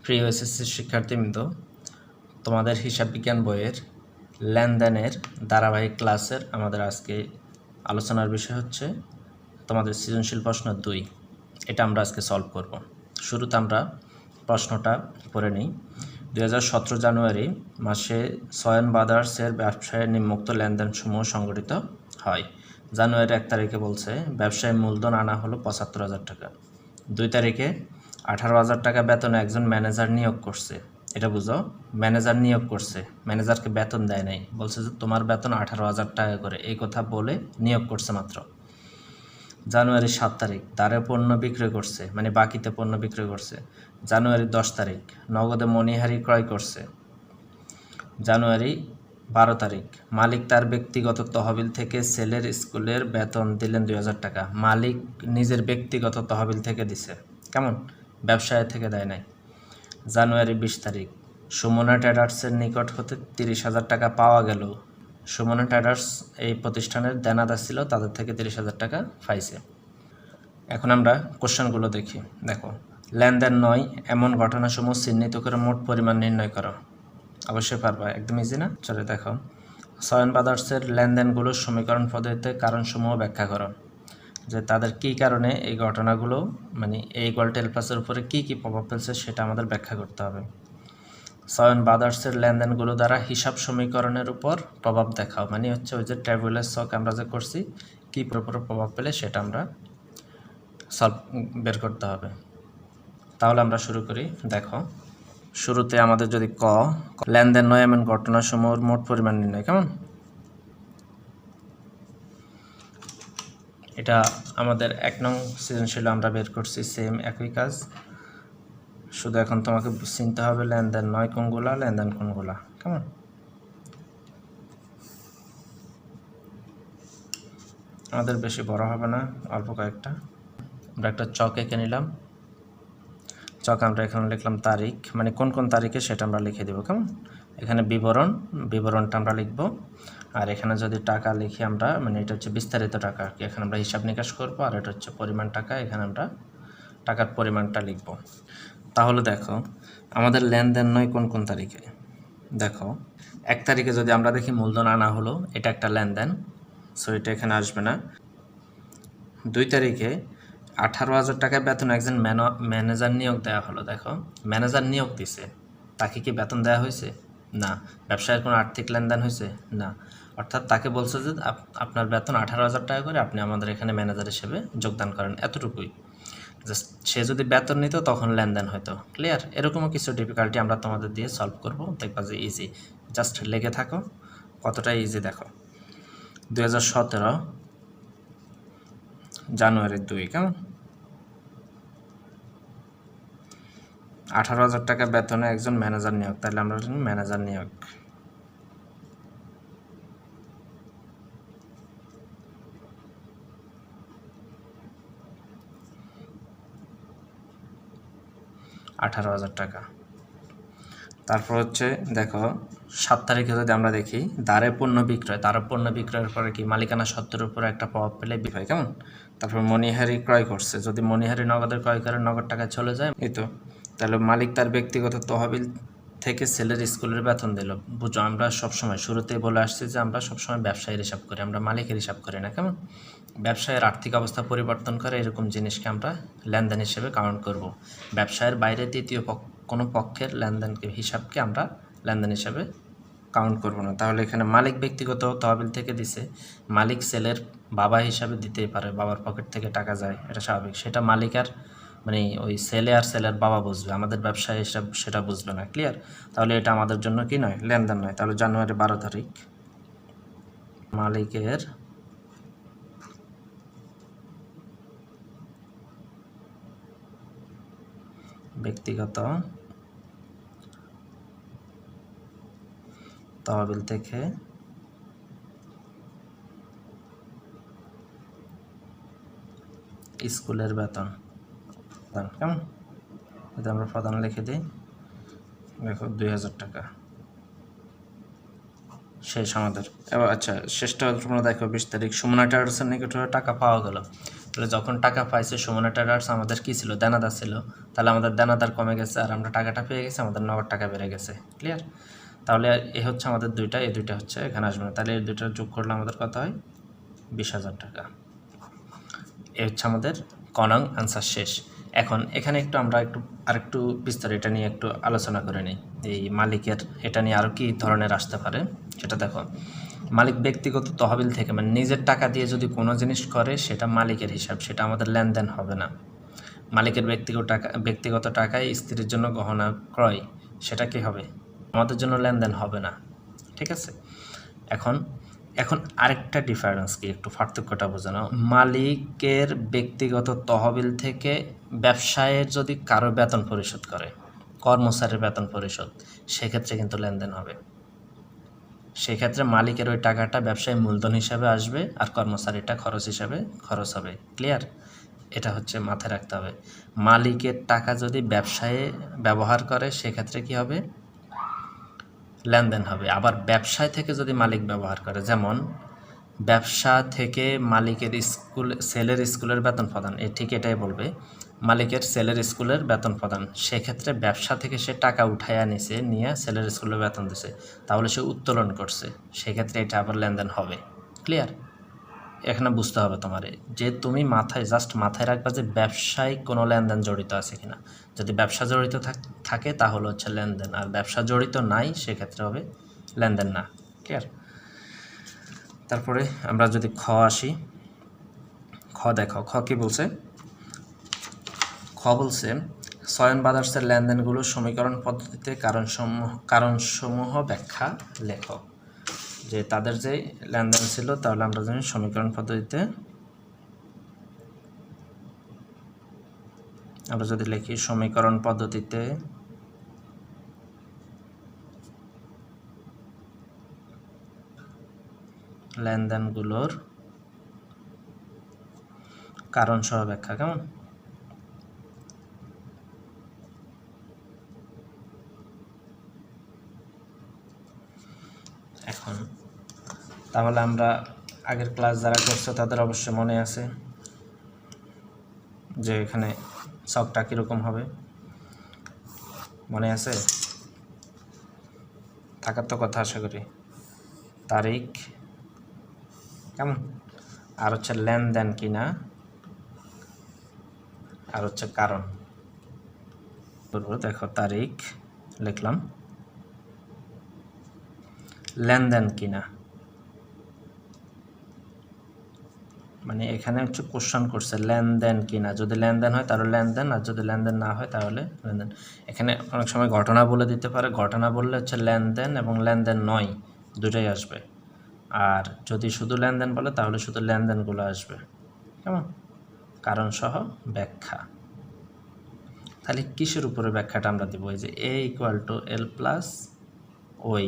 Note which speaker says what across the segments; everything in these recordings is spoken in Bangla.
Speaker 1: প্রিয় এসএসসি শিক্ষার্থীবৃন্দ, তোমাদের হিসাব বিজ্ঞান বইয়ের লেনদেনের ধারাবাহিক ক্লাসের আমাদের আজকে আলোচনার বিষয় হচ্ছে তোমাদের সৃজনশীল প্রশ্ন 2। এটা আমরা আজকে সলভ করব। শুরুতে আমরা প্রশ্নটা পড়ে নিই। 2017 জানুয়ারি মাসে সয়ন ব্রাদার্সের ব্যবসায়ের নিম্নোক্ত লেনদেনসমূহ সংঘটিত হয়। জানুয়ারি 1 তারিখে বলছে ব্যবসায় মূলধন আনা হলো 75,000 টাকা। 2 তারিখে 18,000 টাকা বেতনে একজন ম্যানেজার নিয়োগ করছে। এটা বুঝো, ম্যানেজার নিয়োগ করছে, ম্যানেজারকে বেতন দেয় নাই, বলছে যে তোমার বেতন 18,000 টাকা করে, এই কথা বলে নিয়োগ করছে মাত্র। জানুয়ারি 7 তারিখ দ্বারে পণ্য বিক্রয় করছে, মানে বাকিতে পণ্য বিক্রয় করছে। জানুয়ারি 10 তারিখ নগদে মণিহারি ক্রয় করছে। জানুয়ারি 12 তারিখ মালিক তার ব্যক্তিগত তহবিল থেকে ছেলের স্কুলের বেতন দিলেন 2,000 টাকা। মালিক নিজের ব্যক্তিগত তহবিল থেকে দিছে, কেমন, ব্যবসায় থেকে দেয় নাই। জানুয়ারি 20 তারিখ সুমনা ট্রেডার্সের নিকট হতে 30,000 টাকা পাওয়া গেল। সুমনা ট্রেডার্স এই প্রতিষ্ঠানের দেনাদার ছিল, তাদের থেকে 30,000 টাকা পাইছে। এখন আমরা কোশ্চেনগুলো দেখি। দেখো, লেনদেন নয় এমন ঘটনাসমূহ চিহ্নিত করে মোট পরিমাণ নির্ণয় করো। অবশ্যই পারবা, একদম ইজি না? চলে দেখো, সয়ন ব্রাদার্সের লেনদেনগুলোর সমীকরণ পদ্ধতিতে কারণসমূহ ব্যাখ্যা করো, যে তাদের কী কারণে এই ঘটনাগুলো, মানে A = L+এর উপরে কী কী প্রভাব ফেলছে সেটা আমাদের ব্যাখ্যা করতে হবে। সয়ন ব্রাদার্সের লেনদেনগুলো দ্বারা হিসাব সমীকরণের উপর প্রভাব দেখাও, মানে হচ্ছে ওই যে টেবিলের ছক আমরা যে করছি, কী উপর প্রভাব পেলে সেটা আমরা সলভ বের করতে হবে। তাহলে আমরা শুরু করি। দেখো, শুরুতে আমাদের যদি লেনদেন নয় এমন ঘটনাসমূহের মোট পরিমাণ নির্ণয়, কেমন, এটা আমাদের 1 নং সৃজনশীল আমরা বের করছি, সেম একই কাজ, শুধু এখন তোমাকে চিনতে হবে লেনদেন নয় কোনগুলা, লেনদেন কোনগুলা, কেমন। আমাদের বেশি বড় হবে না, অল্প কয়েকটা। আমরা একটা চক এঁকে নিলাম। চক আমরা এখানে লিখলাম তারিখ, মানে কোন কোন তারিখে সেটা আমরা লিখে দেবো, কেমন। এখানে বিবরণটা আমরা লিখব। আর এখানে যদি টাকা লিখি আমরা, মানে এটা হচ্ছে বিস্তারিত টাকা, এখানে আমরা হিসাব নিকাশ করবো। আর এটা হচ্ছে পরিমাণ টাকা, এখানে আমরা টাকার পরিমাণটা লিখব। তাহলে দেখো, আমাদের লেনদেন নয় কোন কোন তারিখে। দেখো, 1 তারিখে যদি আমরা দেখি মূলধন আনা হলো, এটা একটা লেনদেন, সো এটা এখানে আসবে না। 2 তারিখে 18,000 টাকা বেতন একজন ম্যানেজার নিয়োগ দেওয়া হলো। দেখো, ম্যানেজার নিয়োগ দিছে, তাকে কি বেতন দেওয়া হয়েছে? না। ব্যবসায়ের কোনো আর্থিক লেনদেন হয়েছে? না। অর্থাৎ তাকে বলছে যে আপনার বেতন 18,000 টাকা করে, আপনি আমাদের এখানে ম্যানেজার হিসেবে যোগদান করেন, এতটুকুই। জাস্ট সে যদি বেতন নিত তখন লেনদেন হতো। ক্লিয়ার? এরকমও কিছু ডিফিকাল্টি আমরা তোমাদের দিয়ে সলভ করব, দেখবা যে ইজি। জাস্ট লেগে থাকো, কতটা ইজি দেখো। 2017 জানুয়ারি 2, কেমন, 18,000 টাকা বেতনে একজন ম্যানেজার নিয়োগ, তাহলে আমরা ম্যানেজার নিয়োগ। টাকা। তারপর হচ্ছে দেখো, 7 তারিখে যদি আমরা দেখি দ্বারে পণ্য বিক্রয়ের পরে কি মালিকানা সত্ত্বের উপরে একটা প্রভাব পেলে হয়, কেমন। তারপর মণিহারি ক্রয় করছে, যদি মণিহারি নগদের ক্রয় করে নগদ টাকা চলে যায়, এই তো, তাহলে মালিক তার ব্যক্তিগত তহবিল থেকে ছেলের স্কুলের বেতন দিল। বুঝো, আমরা সবসময় শুরুতেই বলে আসছি যে আমরা সবসময় ব্যবসায়ীর হিসাব করি, আমরা মালিকের হিসাব করি না, কেমন। ব্যবসায়ের আর্থিক অবস্থা পরিবর্তন করে এরকম জিনিসকে আমরা লেনদেন হিসেবে কাউন্ট করব। ব্যবসায়ের বাইরে তৃতীয় কোনো পক্ষের হিসাবকে আমরা লেনদেন হিসাবে কাউন্ট করব না। তাহলে এখানে মালিক ব্যক্তিগত তহবিল থেকে দিছে, মালিক ছেলের বাবা হিসাবে দিতেই পারে, বাবার পকেট থেকে টাকা যায়, এটা স্বাভাবিক। সেটা মালিক আর, মানে ওই ছেলে আর ছেলের বাবা বুঝবে, আমাদের ব্যবসায় হিসাব সেটা বুঝবে না। ক্লিয়ার? তাহলে এটা আমাদের জন্য কি নয়, লেনদেন নয়। তাহলে জানুয়ারি 12 তারিখ মালিকের ব্যক্তিগত তহবিল থেকে স্কুলের বেতন, কেমন, যদি আমরা প্রধান লিখে দিই, দেখো 2,000 টাকা শেষ আমাদের। এবার আচ্ছা, শেষটা তোমরা দেখো 20 তারিখ সুমনা ট্রেডার্সের নিকট টাকা পাওয়া গেল। তাহলে যখন টাকা পাইছে সুমনা ট্রেডার্স আমাদের কী ছিল, দেনাদার ছিল, তাহলে আমাদের দেনাদার কমে গেছে আর আমরা টাকাটা পেয়ে গেছি, আমাদের নগদ টাকা বেড়ে গেছে। ক্লিয়ার? তাহলে এ হচ্ছে আমাদের দুইটা, এই দুইটা হচ্ছে এখানে আসবে না, তাহলে এই দুইটা যোগ করলে আমাদের কত হয়, 20,000 টাকা। এ হচ্ছে আমাদের ক নং আনসার শেষ। এখন এখানে একটু আমরা আরেকটু বিস্তারিত এটা নিয়ে একটু আলোচনা করে নিই। এই মালিকের এটা নিয়ে আরও কী ধরনের আসতে পারে সেটা দেখো। মালিক ব্যক্তিগত তহবিল থেকে মানে নিজের টাকা দিয়ে যদি কোনো জিনিস করে সেটা মালিকের হিসাব, সেটা আমাদের লেনদেন হবে না। মালিকের ব্যক্তিগত টাকায় স্ত্রীর জন্য গহনা ক্রয়, সেটা কি হবে, আমাদের জন্য লেনদেন হবে না। ঠিক আছে? এখন আরেকটা ডিফারেন্স কি, একটু পার্থক্যটা বোঝানো। মালিকের ব্যক্তিগত তহবিল থেকে ব্যবসায়ের যদি কারো বেতন পরিশোধ করে, কর্মচারীর বেতন পরিশোধ, সেক্ষেত্রে কিন্তু লেনদেন হবে। সেক্ষেত্রে মালিকের ওই টাকাটা ব্যবসায় মূলধন হিসাবে আসবে আর কর্মচারীটা খরচ হিসাবে খরচ হবে। ক্লিয়ার? এটা হচ্ছে মাথায় রাখতে হবে। মালিকের টাকা যদি ব্যবসায়ে ব্যবহার করে সেক্ষেত্রে কি হবে, লেনদেন হবে। আবার ব্যবসায় থেকে যদি মালিক ব্যবহার করে, যেমন ব্যবসা থেকে মালিকের ছেলের স্কুলের বেতন প্রদান, ঠিক এটাই বলবে, মালিকের ছেলের স্কুলের বেতন প্রদান, সেক্ষেত্রে ব্যবসা থেকে সে টাকা উঠাইয়া নিছে, নিয়ে ছেলের স্কুলের বেতন দিছে, তাহলে সে উত্তোলন করছে, সেক্ষেত্রে এটা আবার লেনদেন হবে। ক্লিয়ার? এখানে বুঝতে হবে তোমার যে তুমি মাথায় রাখবা যে ব্যবসায় কোনো লেনদেন জড়িত আছে কিনা। যদি ব্যবসা জড়িত থাকে তাহলে হচ্ছে লেনদেন, আর ব্যবসা জড়িত নাই সেক্ষেত্রে হবে লেনদেন না। ক্লিয়ার? তারপরে আমরা যদি খ আসি, খ দেখো, খ কি বলছে। খ বলছে সয়ন ব্রাদার্সের লেনদেনগুলো সমীকরণ পদ্ধতিতে কারণসমূহ ব্যাখ্যা লেখো। যে তাদের যে লেনদেন ছিল, তাহলে আমরা জানি সমীকরণ পদ্ধতিতে আমরা যদি লিখি সমীকরণ পদ্ধতিতে লেনদেনগুলোর কারণ সহ ব্যাখ্যা, কেমন? এখন তাহলে আমরা আগের ক্লাস যারা করছো তাদের অবশ্যই মনে আছে যে এখানে ছকটা কীরকম হবে, মনে আছে? থাকার তো কথা আশা করি। তারিখ, কেমন? আর হচ্ছে লেনদেন কিনা, আর হচ্ছে কারণ। দেখো তারিখ লিখলাম, লেনদেন কিনা মানে এখানে হচ্ছে কোশ্চেন করছে লেনদেন কিনা, যদি লেনদেন হয় তাহলে লেনদেন, আর যদি লেনদেন না হয় তাহলে লেনদেন। এখানে অনেক সময় ঘটনা বলে দিতে পারে, ঘটনা বললে হচ্ছে লেনদেন এবং লেনদেন নয় দুটোই আসবে, আর যদি শুধু লেনদেন বলে তাহলে শুধু লেনদেনগুলো আসবে, কেমন? কারণ সহ ব্যাখ্যা। তাহলে কিসের উপরে ব্যাখ্যাটা আমরা দেবো, এই যে এ ইকুয়াল টু এল প্লাস ওই,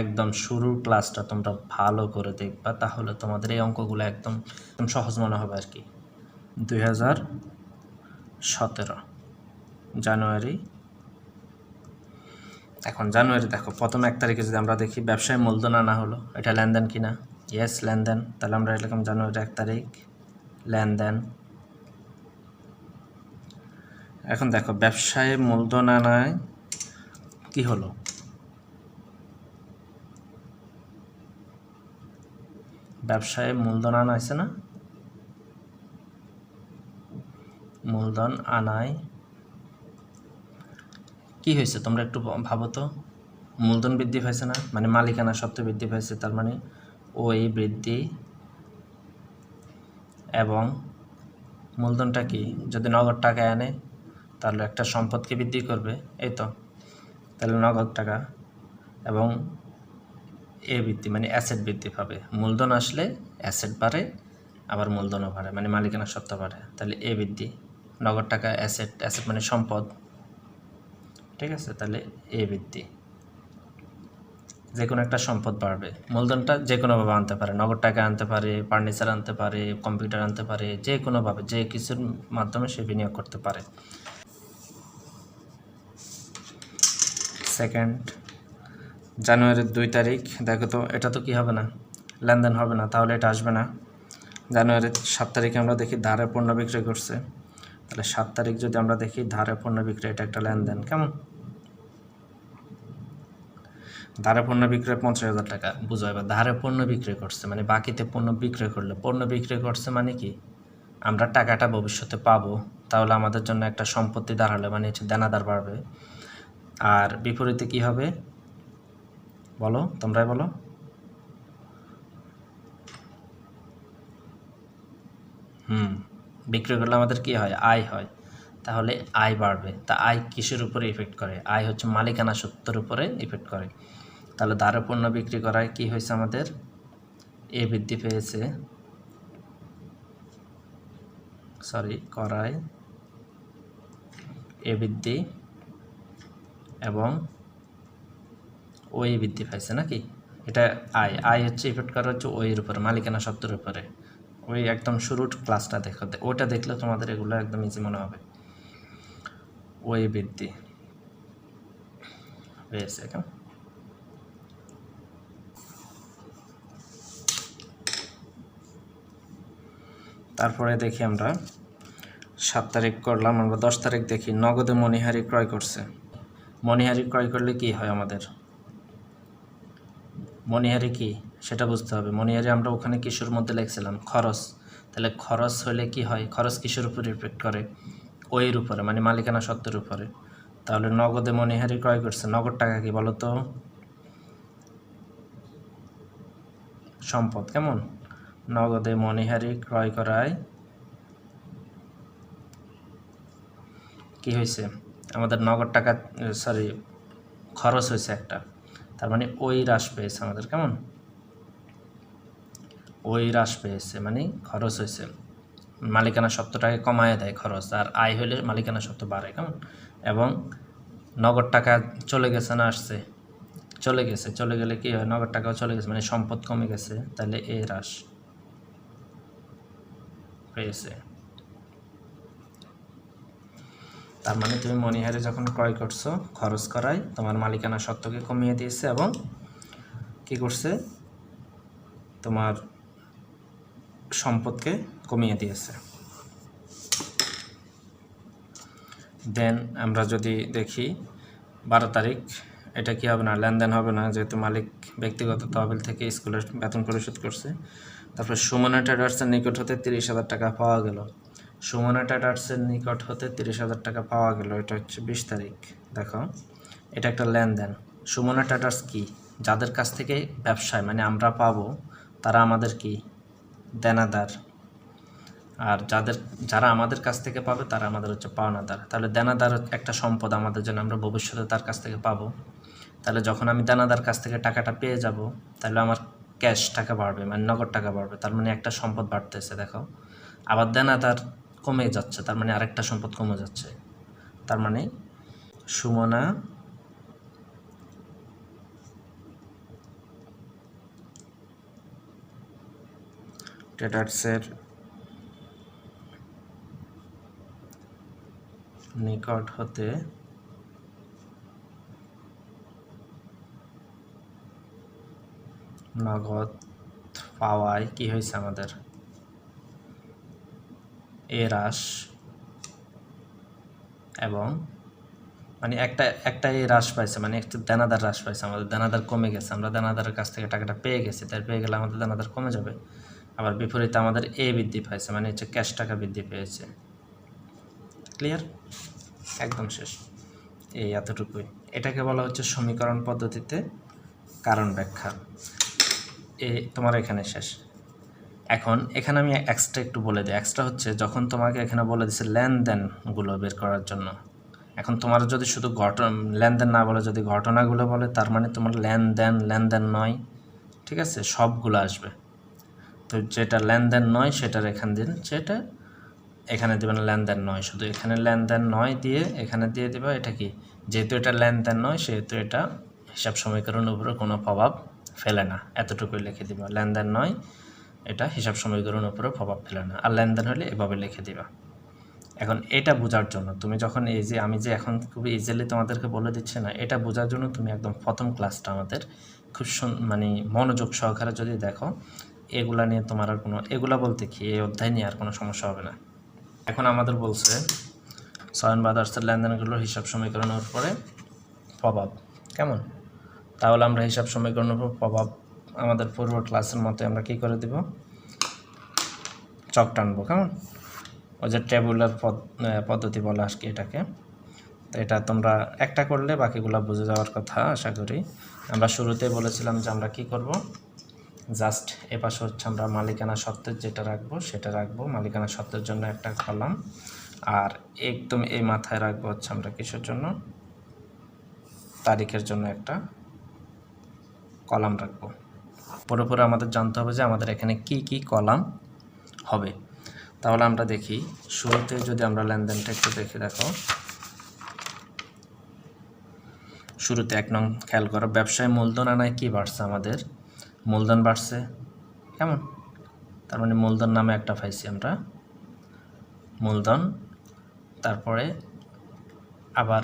Speaker 1: একদম শুরুর ক্লাসটা তোমরা ভালো করে দেখবা, তাহলে তোমাদের এই অঙ্কগুলো একদম সহজ মনে হবে আর কি। 2017 জানুয়ারি। এখন জানুয়ারি দেখো, প্রথম 1 তারিখে যদি আমরা দেখি ব্যবসায় মূলধন আনা হলো, এটা লেনদেন কিনা? ইয়েস লেনদেন। তাহলে আমরা এরকম জানুয়ারি 1 তারিখ লেনদেন। এখন দেখো ব্যবসায় মূলধন আনায় কি হলো, ব্যবসায় মূলধন আনা আছে না, মূলধন আনায় কি হয়েছে তোমরা একটু ভাবো তো। মূলধন বৃদ্ধি পাইছে না, মানে মালিকানা সত্ত্ব বৃদ্ধি পাইছে, তার মানে ওই বৃদ্ধি এবং মূলধনটা কি, যদি নগদ টাকায় আনে তাহলে একটা সম্পদকে বৃদ্ধি করবে, এই তো, তাহলে নগদ টাকা এবং এ বৃদ্ধি মানে অ্যাসেট বৃদ্ধি পাবে। মূলধন আসলে অ্যাসেট বাড়ে, আবার মূলধনও বাড়ে মানে মালিকানা সত্ত্ব বাড়ে, তাহলে এ বৃদ্ধি, নগদ টাকা অ্যাসেট, অ্যাসেট মানে সম্পদ, ঠিক আছে? তাহলে এ বৃদ্ধি, যে কোনো একটা সম্পদ বাড়বে। মূলধনটা যে কোনোভাবে আনতে পারে, নগদ টাকা আনতে পারে, ফার্নিচার আনতে পারে, কম্পিউটার আনতে পারে, যে কোনোভাবে যে কিছুর মাধ্যমে সে বিনিয়োগ করতে পারে। সেকেন্ড জানুয়ারির 2 তারিখ দেখো তো, এটা তো কি হবে না, লেনদেন হবে না, তাহলে এটা আসবে না। জানুয়ারির 7 তারিখে আমরা দেখি ধারে পণ্য বিক্রয় করছে, তাহলে 7 তারিখ যদি আমরা দেখি ধারে পণ্য বিক্রয়, এটা একটা লেনদেন। কেমন? ধারে পণ্য বিক্রয় 50,000 টাকা, বুঝো। এবার ধারে পণ্য বিক্রয় করছে মানে বাকিতে পণ্য বিক্রয় করলে, পণ্য বিক্রয় করছে মানে কি আমরা টাকাটা ভবিষ্যতে পাবো, তাহলে আমাদের জন্য একটা সম্পত্তি দাঁড়ালে মানে হচ্ছে দেনাদার বাড়বে। আর বিপরীতে কি হবে বলো, তোমরাই বলো। বিক্রি করলে আমাদের কি হয়? আয় হয়। তাহলে আয় বাড়বে। তা আয় কিসের উপরে ইফেক্ট করে? আয় হচ্ছে মালিকানা সত্ত্বের উপরে ইফেক্ট করে। তাহলে ধারে পণ্য বিক্রি করায় কি হয়েছে আমাদের? এ বৃদ্ধি পেয়েছে, করায় এ বৃদ্ধি এবং ওই বৃদ্ধি পাইছে নাকি? এটা আয় হচ্ছে ইফেক্ট করা হচ্ছে ওইয়ের উপরে, মালিকানা সত্ত্বের উপরে। ওই একদম শুরুর ক্লাসটা দেখো, ওইটা দেখলে তোমাদের এগুলো একদম ইজি মনে হবে। ওই বৃদ্ধি হয়েছে। তারপরে দেখি আমরা 7 তারিখ করলাম, আমরা 10 তারিখ দেখি নগদে মণিহারি ক্রয় করছে। মণিহারি ক্রয় করলে কি হয় আমাদের? মণিহারি কি সেটা বুঝতে হবে। মণিহারি আমরা ওখানে কিসের মধ্যে লিখছিলাম? খরচ। তাহলে খরচ হলে কি হয়? খরচ কিসের উপর ইফেক্ট করে? ওইয়ের উপরে, মানে মালিকানা সত্ত্বের উপরে। তাহলে নগদে মণিহারি ক্রয় করছে, নগদ টাকা কি বলো তো? সম্পদ। কেমন? নগদে মণিহারি ক্রয় করায় কি হয়েছে আমাদের? নগদ টাকা খরচ হয়েছে একটা, তার মানে ওই হ্রাস পেয়েছে আমাদের। কেমন? ওই হ্রাস পেয়েছে মানে খরচ হয়েছে, মালিকানা সত্ত্বটাকে কমায় দেয় খরচ, আর আয় হলে মালিকানা সত্ত্ব বাড়ে। কেমন? এবং নগদ টাকা চলে গেছে না আসছে? চলে গেছে। চলে গেলে কি হয়? নগদ টাকাও চলে গেছে মানে সম্পদ কমে গেছে, তাহলে এ হ্রাস পেয়েছে। তার মানে তুমি মণিহারে যখন ক্রয় করছো, খরচ করায় তোমার মালিকানা সত্ত্বকে কমিয়ে দিয়েছে এবং কি করছে? তোমার সম্পদকে কমিয়ে দিয়েছে। দেন আমরা যদি দেখি 12 তারিখ, এটা কি হবে না? লেনদেন হবে না, যেহেতু মালিক ব্যক্তিগত তহবিল থেকে স্কুলের বেতন পরিশোধ করছে। তারপর সুমনা ট্রেডার্সের নিকট হতে 30,000 টাকা পাওয়া গেল। সুমনা ট্রেডার্সের নিকট হতে 30,000 টাকা পাওয়া গেল, এটা হচ্ছে 20 তারিখ। দেখো, এটা একটা লেনদেন। সুমনা ট্রেডার্স কি? যাদের কাছ থেকে ব্যবসায় মানে আমরা পাবো, তারা আমাদের কি? দেনাদার। আর যারা আমাদের কাছ থেকে পাবে তারা আমাদের হচ্ছে পাওনাদার। তাহলে দেনাদার একটা সম্পদ আমাদের জন্য, আমরা ভবিষ্যতে তার কাছ থেকে পাবো। তাহলে যখন আমি দেনাদার কাছ থেকে টাকাটা পেয়ে যাব, তাহলে আমার ক্যাশ টাকা বাড়বে, মানে নগদ টাকা বাড়বে। তার মানে একটা সম্পদ বাড়তেছে। দেখো, আবার দেনাদার কমে যাচ্ছে, তার মানে আরেকটা সম্পদ কমে যাচ্ছে। তার মানে সুমনা ট্রেডার্সের নিকট হতে নগদ পাওয়ায় কি হয়েছে আমাদের? এ হ্রাস, এবং মানে একটা এ হ্রাস পাইছে, মানে একটা দেনাদার হ্রাস পাইছে, আমাদের দেনাদার কমে গেছে। আমরা দেনাদারের কাছ থেকে টাকাটা পেয়ে গেছি, তাই পেয়ে গেলে আমাদের দেনাদার কমে যাবে। আবার বিপরীতে আমাদের এ বৃদ্ধি পাইছে, মানে হচ্ছে ক্যাশ টাকা বৃদ্ধি পেয়েছে। ক্লিয়ার? একদম শেষ। এই এতটুকুই। এটাকে বলা হচ্ছে সমীকরণ পদ্ধতিতে কারণ ব্যাখ্যা। তোমার এখানে শেষ। এখন এখানে আমি এক্সট্রা একটু বলে দিই। এক্সট্রা হচ্ছে যখন তোমাকে এখানে বলে দিচ্ছে লেনদেনগুলো বের করার জন্য, এখন তোমার যদি শুধু লেনদেন না বলে যদি ঘটনাগুলো বলে, তার মানে তোমার লেনদেন নয়, ঠিক আছে, সবগুলো আসবে। তো যেটা লেনদেন নয় সেটার এখান দিন, সেটা এখানে দেবেন লেনদেন নয়, শুধু এখানে লেনদেন নয় দিয়ে এখানে দিয়ে দেবা। এটা কি? যেহেতু এটা লেনদেন নয় সেহেতু এটা হিসাব সমীকরণের উপরে কোনো প্রভাব ফেলে না, এতটুকুই লিখে দিবা। লেনদেন নয়, এটা হিসাব সমীকরণের উপরে প্রভাব ফেলে না। আর লেনদেন হলে এভাবে লিখে দিবা। এখন এটা বোঝার জন্য তুমি যখন এই যে আমি যে এখন খুবই ইজিলি তোমাদেরকে বলে দিচ্ছি না, এটা বোঝার জন্য তুমি একদম প্রথম ক্লাসটা আমাদের খুব মানে মনোযোগ সহকারে যদি দেখো, এগুলা নিয়ে তোমার আর কোনো, এগুলা বলতে কি এই অধ্যায় নিয়ে আর কোনো সমস্যা হবে না। এখন আমাদের বলছে সয়ন ব্রাদার্সের লেনদেনগুলোর হিসাব সমীকরণের উপরে প্রভাব কেমন। তাহলে আমরা হিসাব সমীকরণের উপর প্রভাব আমাদের পূর্ব ক্লাসের মতে আমরা কী করে দিব, চক টানবো কেমন। ওই যে টেবুলার পদ্ধতি বলে আর কি এটাকে। তো এটা তোমরা একটা করলে বাকিগুলো বুঝে যাওয়ার কথা আশা করি। আমরা শুরুতে বলেছিলাম যে আমরা কি করব, জাস্ট এপাশে হচ্ছে আমরা মালিকানা সত্ত্বের যেটা রাখবো সেটা রাখবো, মালিকানা সত্ত্বের জন্য একটা কলাম, আর একদম এই মাথায় রাখবো হচ্ছে আমরা কিসের জন্য, তারিখের জন্য একটা কলাম রাখবো। পুরোপুরি আমাদের জানতে হবে যে আমাদের এখানে কি কি কলাম হবে। তাহলে আমরা দেখি শুরুতে যদি আমরা লেনদেনটা একটু দেখি, দেখো শুরুতে 1 নং খেয়াল করো, ব্যবসায় মূলধন আনায় কি বাড়ছে, আমাদের মূলধন বাড়ছে কেমন। তার মানে মূলধন নামে একটা পাইছি আমরা, মূলধন। তারপরে আবার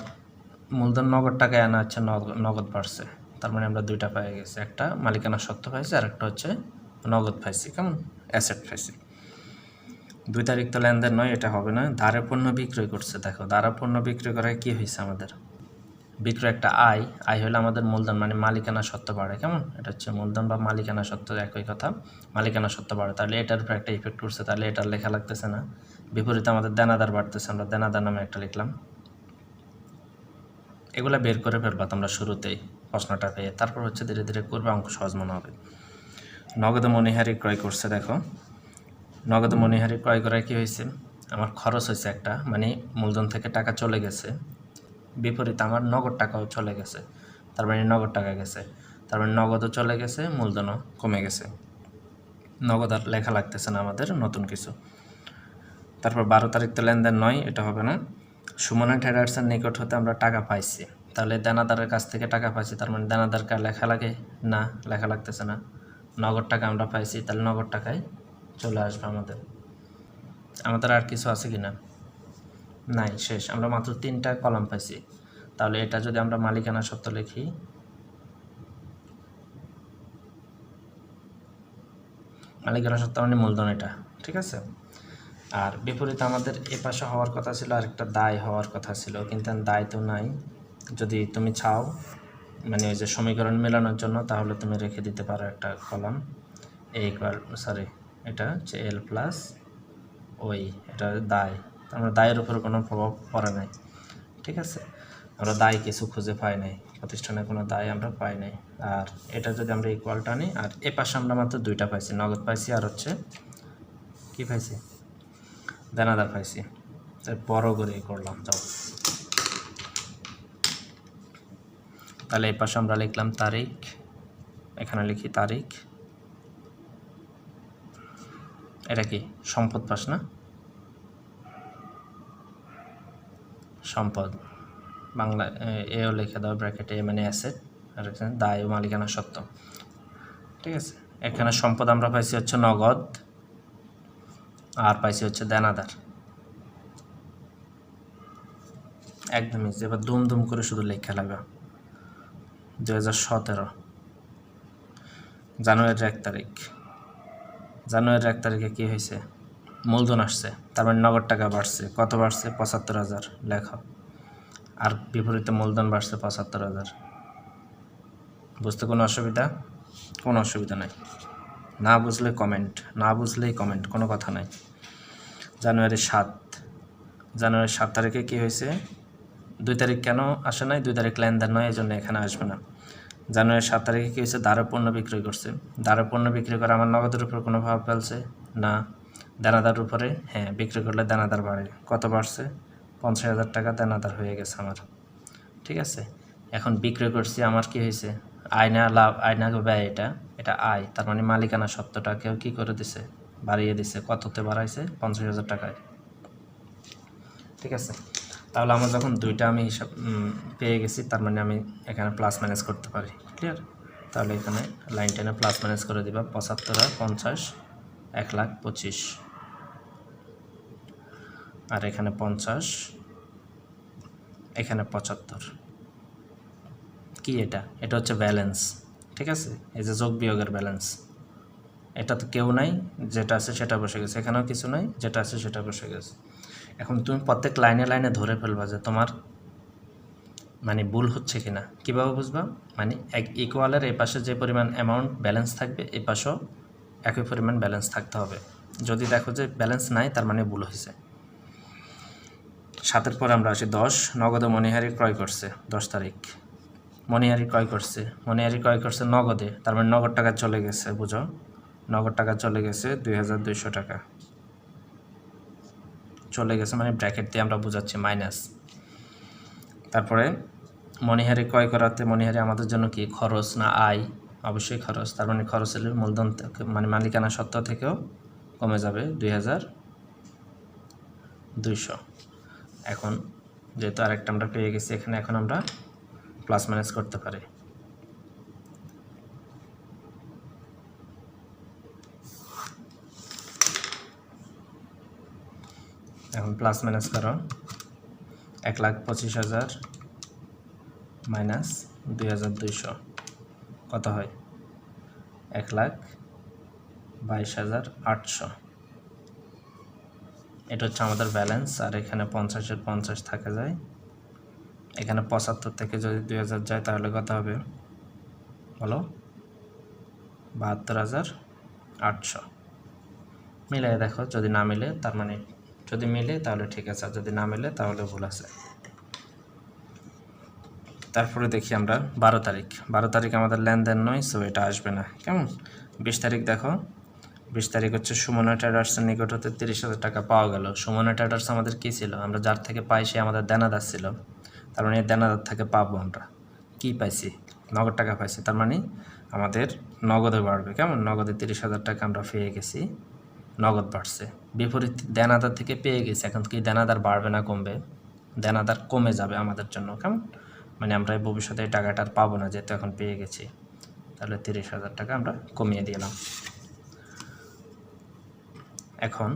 Speaker 1: মূলধন নগদ টাকায় আনা হচ্ছে, নগদ বাড়ছে। তার মানে আমরা দুইটা পেয়ে গেছি, একটা মালিকানা সত্ত্ব পাইছি আর একটা হচ্ছে নগদ পাইছি কেমন, অ্যাসেট পাইছি। 2 তারিখ তো লেনদেন নয়, এটা হবে না। ধারে পণ্য বিক্রয় করছে, দেখো ধারে পণ্য বিক্রয় করায় কি হয়েছে, আমাদের বিক্রয় একটা আয় হলে আমাদের মূলধন মানে মালিকানা সত্ত্ব বাড়ে কেমন। এটা হচ্ছে মূলধন বা মালিকানা সত্ত্ব একই কথা, মালিকানা সত্ত্ব বাড়ে। তাহলে এটার উপর একটা ইফেক্ট করছে, তাহলে এটার লেখা লাগতেছে না। বিপরীতে আমাদের দেনাদার বাড়তেছে, আমরা দেনাদার নামে একটা লিখলাম। এগুলা বের করে ফেলবা তোমরা শুরুতেই প্রশ্নটা পেয়ে, তারপর হচ্ছে ধীরে ধীরে করবে, অঙ্ক সহজ মনে হবে। নগদে মণিহারি ক্রয় করছে, দেখো নগদে মণিহারি ক্রয় করায় কী হয়েছে, আমার খরচ হয়েছে একটা, মানে মূলধন থেকে টাকা চলে গেছে, বিপরীতে আমার নগদ টাকাও চলে গেছে, তার মানে নগদ টাকা গেছে, তার মানে নগদও চলে গেছে, মূলধনও কমে গেছে। নগদ আর লেখা লাগতেছে না আমাদের, নতুন কিছু। তারপর 12 তারিখ তো লেনদেন নয়, এটা হবে না। সুমনা ট্রেডার্সের নিকট হতে আমরা টাকা পাইছি, তাহলে দেনাদারের কাছ থেকে টাকা পাইছি, তার মানে দেনাদারকে লেখা লাগে না, লেখা লাগতেছে না। নগদ টাকা আমরা পাইছি, তাহলে নগদ টাকায় চলে আসবে আমাদের। আমাদের আর কিছু আছে কি না, নাই, শেষ। আমরা মাত্র 3টা কলাম পাইছি। তাহলে এটা যদি আমরা মালিকানা সত্ত্ব লিখি, মালিকানা সত্ত্ব মানে মূলধন এটা, ঠিক আছে। আর বিপরীতে আমাদের এ পাশে হওয়ার কথা ছিল, আর একটা দায় হওয়ার কথা ছিল, কিন্তু দায় তো নাই। যদি তুমি চাও মানে ওই যে সমীকরণ মেলানোর জন্য, তাহলে তুমি রেখে দিতে পারো একটা কলাম এটা হচ্ছে এল প্লাস ওই, এটা দায়। আমরা দায়ের উপর কোনো প্রভাব পড়ে নাই, ঠিক আছে। আমরা দায় কিছু খুঁজে পাই নাই, প্রতিষ্ঠানে কোনো দায় আমরা পাই নাই। আর এটা যদি আমরা ইকুয়ালটা নিই, আর এ পাশে আমরা মাত্র 2টা পাইছি, নগদ পাইছি আর হচ্ছে কি পাইছি, দেনাদার পাইছি। তাই বড় করে করলাম, যাও। তাহলে এই পাশে আমরা লিখলাম তারিখ, এখানে লিখি তারিখ। এটা কি সম্পদ পাস না, সম্পদ বাংলা এও লিখে দাও ব্র্যাকেটে, এ মানে অ্যাসেট, আর এখানে দায় ও মালিকানা সত্ত্ব, ঠিক আছে। এখানে সম্পদ আমরা পাইছি হচ্ছে নগদ, আর পাইছি হচ্ছে দেনাদার। একদম ইজি। এবার দুম করে শুধু লেখা লাগা। 2017 জানুয়ারির 1 তারিখ, জানুয়ারির 1 তারিখে কী হয়েছে, মূলধন আসছে, তার মানে নগদ টাকা বাড়ছে, কত বাড়ছে, 75,000 লেখা। আর বিপরীতে মূলধন বাড়ছে 75,000। বুঝতে কোনো অসুবিধা, কোনো অসুবিধা নাই। না বুঝলে কমেন্ট, না বুঝলেই কমেন্ট, কোনো কথা নাই। জানুয়ারি 7 তারিখে কী হয়েছে, 2 তারিখ কেন আসে নাই, 2 তারিখ লেনদেন নয়, এই জন্য এখানে আসবে না। জানুয়ারি 7 তারিখে কী হয়েছে, ধারে পণ্য বিক্রয় করছে, ধারে পণ্য বিক্রি করে আমার নগদের উপর কোনো প্রভাব ফেলছে না। দেনাদার উপরে, হ্যাঁ, বিক্রি করলে দেনাদার বাড়ে, কত বাড়ছে, 50,000 টাকা দেনাদার হয়ে গেছে আমার, ঠিক আছে। এখন বিক্রয় করছি, আমার কি হয়েছে, আয়না লাভ, আয়না ব্যয়, এটা আয়, তার মানে মালিকানা সত্ত্বটাকেও কী করে দিছে, বাড়িয়ে দিছে। কততে বাড়াইছে, 50,000 টাকায়, ঠিক আছে। তাহলে আমার যখন 2টা আমি হিসাব পেয়ে গেছি, তার মানে আমি এখানে প্লাস মাইনাস করতে পারি, ক্লিয়ার। তাহলে এখানে লাইন টেনে প্লাস মাইনাস করে দিবা, 75 আর 50, 1,25,000, আর এখানে 50, এখানে 75। কি এটা হচ্ছে ব্যালেন্স, ঠিক আছে। এই যে যোগ বিয়োগের ব্যালেন্স, এটা তো কেউ নাই, যেটা আছে সেটা বসে গেছে, এখানেও কিছু নাই, যেটা আছে সেটা বসে গেছে। এখন তুমি প্রত্যেক লাইনে লাইনে ধরে ফেলবা যে তোমার মানে ভুল হচ্ছে কিনা। কীভাবে বুঝবা? মানে এক ইকুয়ালের এই পাশে যে পরিমাণ অ্যামাউন্ট ব্যালেন্স থাকবে এই পাশেও একই পরিমাণ ব্যালেন্স থাকতে হবে। যদি দেখো যে ব্যালেন্স নাই তার মানে ভুল হয়েছে। 7-এর পর আমরা আসি 10। নগদে মণিহারি ক্রয় করছে 10 তারিখ। মণিহারি ক্রয় করছে নগদে, তার মানে নগদ টাকা চলে গেছে, বুঝো, নগদ টাকা চলে গেছে 2200 টাকা চলে গেছে, মানে ব্র্যাকেট দিয়ে আমরা বোঝাচ্ছি মাইনাস। তারপরে মণিহারি ক্রয় করাতে মণিহারি আমাদের জন্য কি খরচ না আয়? অবশ্যই খরচ, তার মানে খরচ হলে মূলধন মানে মালিকানা সত্ত্ব থেকেও কমে যাবে 2200। এখন যেহেতু আরেকটা আমরা পেয়ে গেছি এখানে, এখন আমরা প্লাস মাইনাস করতে পারি। এখন প্লাস মাইনাস করো, 1,25,000 মাইনাস 2200 কত হয়? 1,22,800। এটা হচ্ছে আমাদের ব্যালেন্স। আর এখানে 50-এর 50 থাকা যায়, এখানে 75 থেকে যদি 2000 যায় তাহলে কত হবে বলো? 72,800। মিলাই দেখো, যদি না মিলে তার মানে, যদি মিলে তাহলে ঠিক আছে, আর যদি না মিলে তাহলে ভুল আছে। তারপরে দেখি আমরা 12 তারিখ। 12 তারিখ আমাদের লেনদেন নয়, সো এটা আসবে না, কেমন? 20 তারিখ দেখো, 20 তারিখ হচ্ছে সুমনা ট্রেডার্সের নিকট হতে 30,000 টাকা পাওয়া গেল। সুমনা ট্রেডার্স আমাদের কী ছিল? আমরা যার থেকে পাই সে আমাদের দেনাদার ছিল, তার মানে দেনাদার থেকে পাবো আমরা কি পাইছি? নগদ টাকা পাইছি, তার মানে আমাদের নগদে বাড়বে, কেমন? নগদে 30,000 টাকা আমরা পেয়ে গেছি, নগদ বাড়ছে। বিপরীত দেনাদার থেকে পেয়ে গেছি, এখন কি দেনাদার বাড়বে না কমবে? দেনাদার কমে যাবে আমাদের জন্য, কেমন? মানে আমরা ভবিষ্যতে এই টাকাটা আর পাবো না, যেহেতু এখন পেয়ে গেছি। তাহলে 30,000 টাকা আমরা কমিয়ে দিলাম। এখন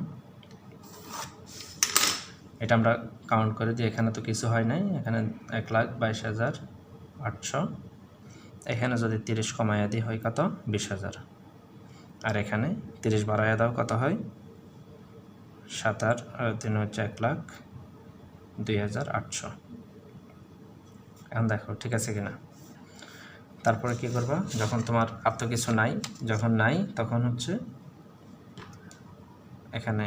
Speaker 1: এটা আমরা কাউন্ট করে দিই, এখানে তো কিছু হয় নাই, এখানে 1,22,800। এখানে যদি 30 কমাইয়া দিই হয় কত? 20,000। আর এখানে 30 বাড়াইয়া দাও, কত হয়? 7 আর 3 হচ্ছে 1,02,800। এখন দেখো ঠিক আছে কিনা। তারপরে কি করবা? যখন তোমার আর তো কিছু নাই, যখন নাই তখন হচ্ছে এখানে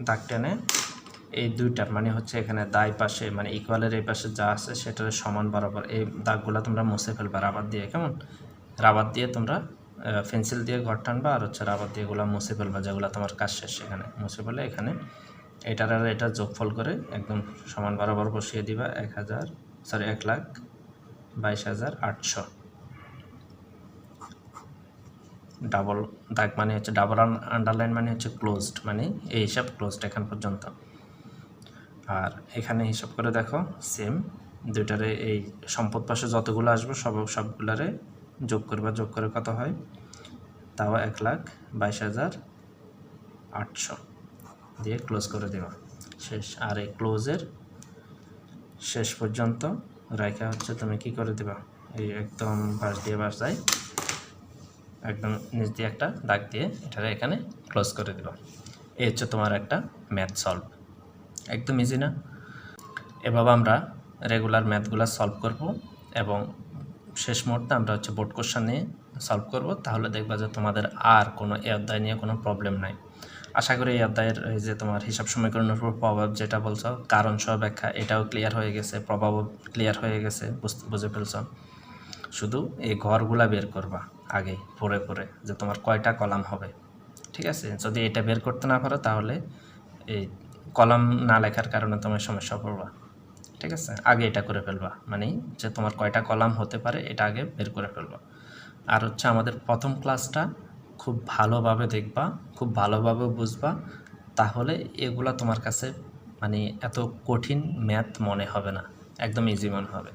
Speaker 1: দাগ টেনে এই দুইটার মানে হচ্ছে এখানে দায় পাশে মানে ইকুয়ালের এই পাশে যা আছে সেটার সমান বরাবর এই দাগগুলো তোমরা মুছে ফেলবা রাবার দিয়ে, কেমন? রাবার দিয়ে তোমরা পেন্সিল দিয়ে ঘর টানবা আর হচ্ছে রাবার দিয়ে এগুলো মুছে ফেলবা, যেগুলো তোমার কাজ শেষ সেখানে মুছে ফেলে এখানে এটার আর এটা যোগফল করে একদম সমান বরাবর বসিয়ে দিবা 1,22,800। ডাবল দাগ মানে হচ্ছে ডাবল আন্ডারলাইন মানে হচ্ছে ক্লোজড, মানে এই হিসাব ক্লোজড এখান পর্যন্ত। আর এখানে হিসাব করে দেখো সেম দুইটারে এই সম্পদ পাশে যতগুলো আসবে সবগুলারে যোগ করবা, যোগ করে কত হয়? তাও 1,22,800 দিয়ে ক্লোজ করে দেবা, শেষ। আর এই ক্লোজের শেষ পর্যন্ত রেখা হচ্ছে তুমি কি করে দেবা? এই একদম বাঁশ দিয়ে বাঁশ যায়, একদম নিচ দিয়ে একটা দাগ দিয়ে এটাকে এখানে ক্লোজ করে দেবা। এই হচ্ছে তোমার একটা ম্যাথ সলভ। একদম ইজি না? এভাবে আমরা রেগুলার ম্যাথগুলো সলভ করব এবং শেষ মুহূর্তে আমরা হচ্ছে বোর্ড কোশ্চেন নিয়ে সলভ করব। তাহলে দেখবা যে তোমাদের আর কোনো এই অধ্যায় নিয়ে কোনো প্রবলেম নাই। আশা করি এই অধ্যায়ের এই যে তোমার হিসাব সমীকরণের উপর প্রভাব যেটা বলছো কারণ সহ ব্যাখ্যা, এটাও ক্লিয়ার হয়ে গেছে, প্রভাবও ক্লিয়ার হয়ে গেছে, বুঝে ফেলছো। শুধু এই ঘরগুলা বের করবা আগে পড়ে পড়ে যে তোমার কয়টা কলাম হবে, ঠিক আছে? যদি এটা বের করতে না পারো তাহলে এই কলাম না লেখার কারণে তোমার সমস্যা পড়বা, ঠিক আছে? আগে এটা করে ফেলবা, মানে যে তোমার কয়টা কলাম হতে পারে এটা আগে বের করে ফেলবা। আর হচ্ছে আমাদের প্রথম ক্লাসটা খুব ভালোভাবে দেখবা, খুব ভালোভাবে বুঝবা, তাহলে এগুলা তোমার কাছে মানে এত কঠিন ম্যাথ মনে হবে না, একদম ইজি মনে হবে।